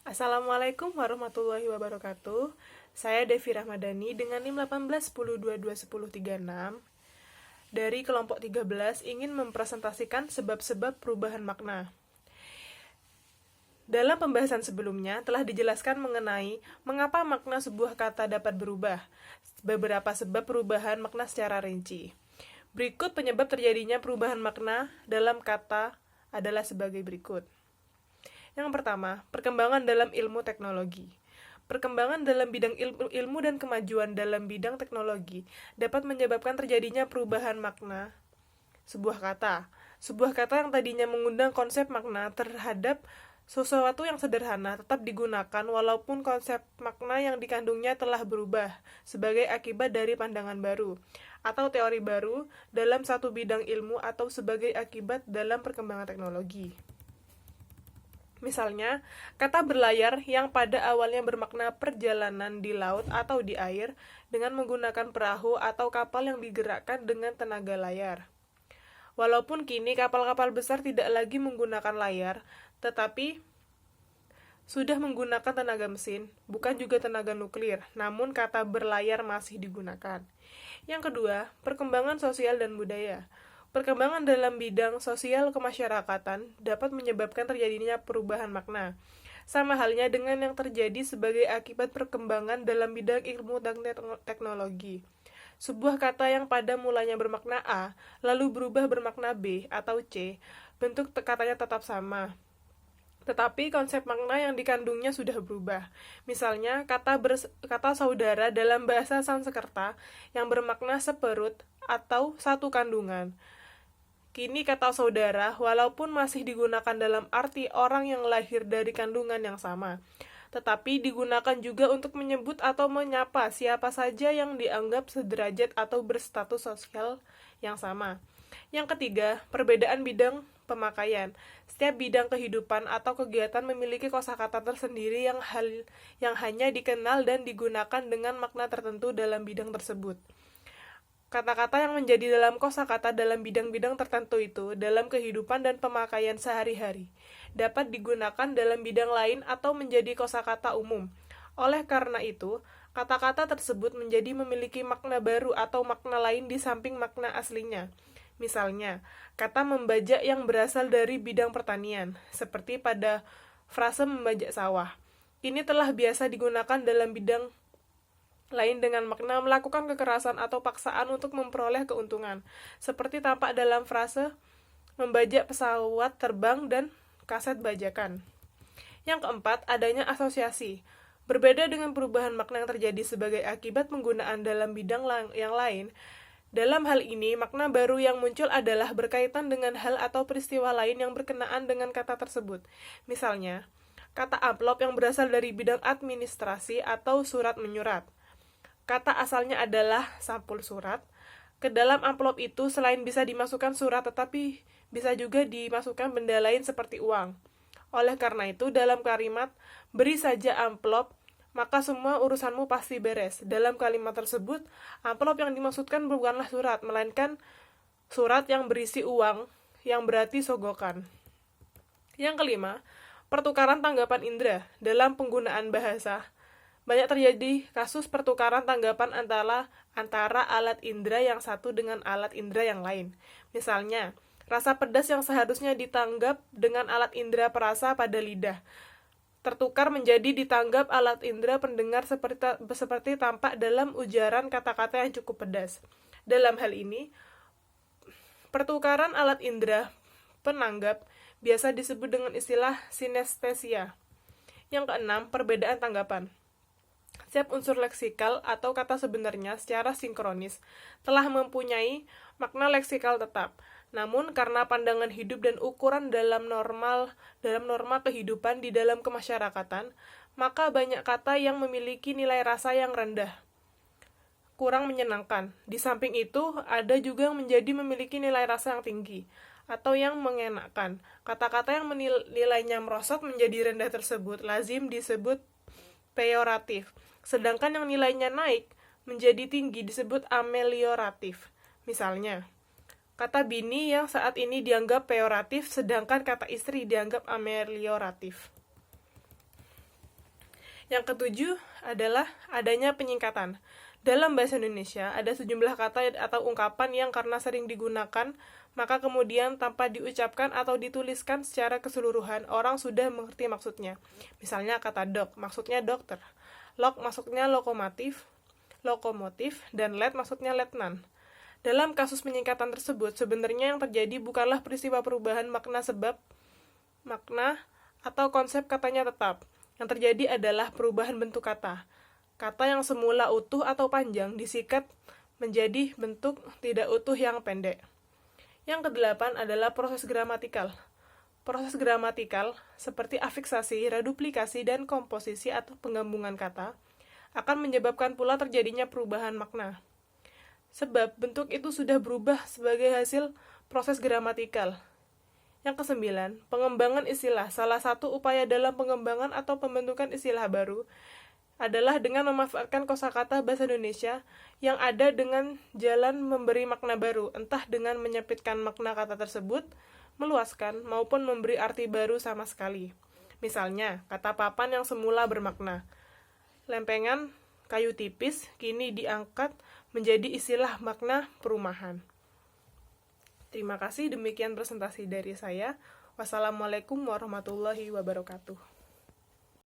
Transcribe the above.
Assalamualaikum warahmatullahi wabarakatuh. Saya Devi Rahmadani dengan NIM 18 10 22 10 36 dari kelompok 13 ingin mempresentasikan sebab-sebab perubahan makna. Dalam pembahasan sebelumnya telah dijelaskan mengenai mengapa makna sebuah kata dapat berubah, beberapa sebab perubahan makna secara rinci. Berikut penyebab terjadinya perubahan makna dalam kata adalah sebagai berikut. Yang pertama, perkembangan dalam ilmu teknologi. Perkembangan dalam bidang ilmu dan kemajuan dalam bidang teknologi dapat menyebabkan terjadinya perubahan makna sebuah kata. Sebuah kata yang tadinya mengundang konsep makna terhadap sesuatu yang sederhana tetap digunakan walaupun konsep makna yang dikandungnya telah berubah sebagai akibat dari pandangan baru atau teori baru dalam satu bidang ilmu atau sebagai akibat dalam perkembangan teknologi. Misalnya, kata berlayar yang pada awalnya bermakna perjalanan di laut atau di air dengan menggunakan perahu atau kapal yang digerakkan dengan tenaga layar. Walaupun kini kapal-kapal besar tidak lagi menggunakan layar, tetapi sudah menggunakan tenaga mesin, bukan juga tenaga nuklir, namun kata berlayar masih digunakan. Yang kedua, perkembangan sosial dan budaya. Perkembangan dalam bidang sosial kemasyarakatan dapat menyebabkan terjadinya perubahan makna. Sama halnya dengan yang terjadi sebagai akibat perkembangan dalam bidang ilmu dan teknologi. Sebuah kata yang pada mulanya bermakna A, lalu berubah bermakna B atau C, bentuk katanya tetap sama. Tetapi konsep makna yang dikandungnya sudah berubah. Misalnya, kata saudara dalam bahasa Sanskerta yang bermakna seperut atau satu kandungan. Kini kata saudara, walaupun masih digunakan dalam arti orang yang lahir dari kandungan yang sama, tetapi digunakan juga untuk menyebut atau menyapa siapa saja yang dianggap sederajat atau berstatus sosial yang sama. Yang ketiga, perbedaan bidang pemakaian. Setiap bidang kehidupan atau kegiatan memiliki kosakata tersendiri yang hanya dikenal dan digunakan dengan makna tertentu dalam bidang tersebut. Kata-kata yang menjadi dalam kosakata dalam bidang-bidang tertentu itu dalam kehidupan dan pemakaian sehari-hari dapat digunakan dalam bidang lain atau menjadi kosakata umum. Oleh karena itu, kata-kata tersebut menjadi memiliki makna baru atau makna lain di samping makna aslinya. Misalnya, kata membajak yang berasal dari bidang pertanian, seperti pada frase membajak sawah. Ini telah biasa digunakan dalam bidang lain dengan makna melakukan kekerasan atau paksaan untuk memperoleh keuntungan, seperti tampak dalam frase membajak pesawat terbang dan kaset bajakan. Yang keempat, adanya asosiasi. Berbeda dengan perubahan makna yang terjadi sebagai akibat penggunaan dalam bidang yang lain, dalam hal ini, makna baru yang muncul adalah berkaitan dengan hal atau peristiwa lain yang berkenaan dengan kata tersebut. Misalnya, kata amplop yang berasal dari bidang administrasi atau surat menyurat. Kata asalnya adalah sampul surat. Ke dalam amplop itu selain bisa dimasukkan surat, tetapi bisa juga dimasukkan benda lain seperti uang. Oleh karena itu, dalam kalimat beri saja amplop, maka semua urusanmu pasti beres. Dalam kalimat tersebut, amplop yang dimaksudkan bukanlah surat, melainkan surat yang berisi uang, yang berarti sogokan. Yang kelima, pertukaran tanggapan indera dalam penggunaan bahasa. Banyak terjadi kasus pertukaran tanggapan antara alat indera yang satu dengan alat indera yang lain. Misalnya, rasa pedas yang seharusnya ditanggap dengan alat indera perasa pada lidah tertukar menjadi ditanggap alat indera pendengar seperti tampak dalam ujaran kata-kata yang cukup pedas. Dalam hal ini, pertukaran alat indera penanggap biasa disebut dengan istilah sinestesia. Yang keenam, perbedaan tanggapan. Setiap unsur leksikal atau kata sebenarnya secara sinkronis telah mempunyai makna leksikal tetap. Namun karena pandangan hidup dan ukuran dalam norma kehidupan di dalam kemasyarakatan, maka banyak kata yang memiliki nilai rasa yang rendah, kurang menyenangkan. Di samping itu, ada juga yang menjadi memiliki nilai rasa yang tinggi atau yang mengenakan. Kata-kata yang nilainya merosot menjadi rendah tersebut lazim disebut peyoratif. Sedangkan yang nilainya naik menjadi tinggi disebut amelioratif. Misalnya, kata bini yang saat ini dianggap peyoratif, sedangkan kata istri dianggap amelioratif. Yang ketujuh adalah adanya penyingkatan. Dalam bahasa Indonesia, ada sejumlah kata atau ungkapan yang karena sering digunakan, maka kemudian tanpa diucapkan atau dituliskan secara keseluruhan, orang sudah mengerti maksudnya. Misalnya kata dok, maksudnya dokter. Lok maksudnya lokomotif, dan let maksudnya letnan. Dalam kasus penyingkatan tersebut, sebenarnya yang terjadi bukanlah peristiwa perubahan makna atau konsep katanya tetap. Yang terjadi adalah perubahan bentuk kata. Kata yang semula utuh atau panjang disikat menjadi bentuk tidak utuh yang pendek. Yang kedelapan adalah proses gramatikal. Proses gramatikal, seperti afiksasi, reduplikasi, dan komposisi atau penggabungan kata, akan menyebabkan pula terjadinya perubahan makna. Sebab bentuk itu sudah berubah sebagai hasil proses gramatikal. Yang kesembilan, pengembangan istilah. Salah satu upaya dalam pengembangan atau pembentukan istilah baru adalah dengan memanfaatkan kosakata bahasa Indonesia yang ada dengan jalan memberi makna baru, entah dengan menyempitkan makna kata tersebut, meluaskan, maupun memberi arti baru sama sekali. Misalnya, kata papan yang semula bermakna lempengan kayu tipis kini diangkat menjadi istilah makna perumahan. Terima kasih, demikian presentasi dari saya. Wassalamualaikum warahmatullahi wabarakatuh.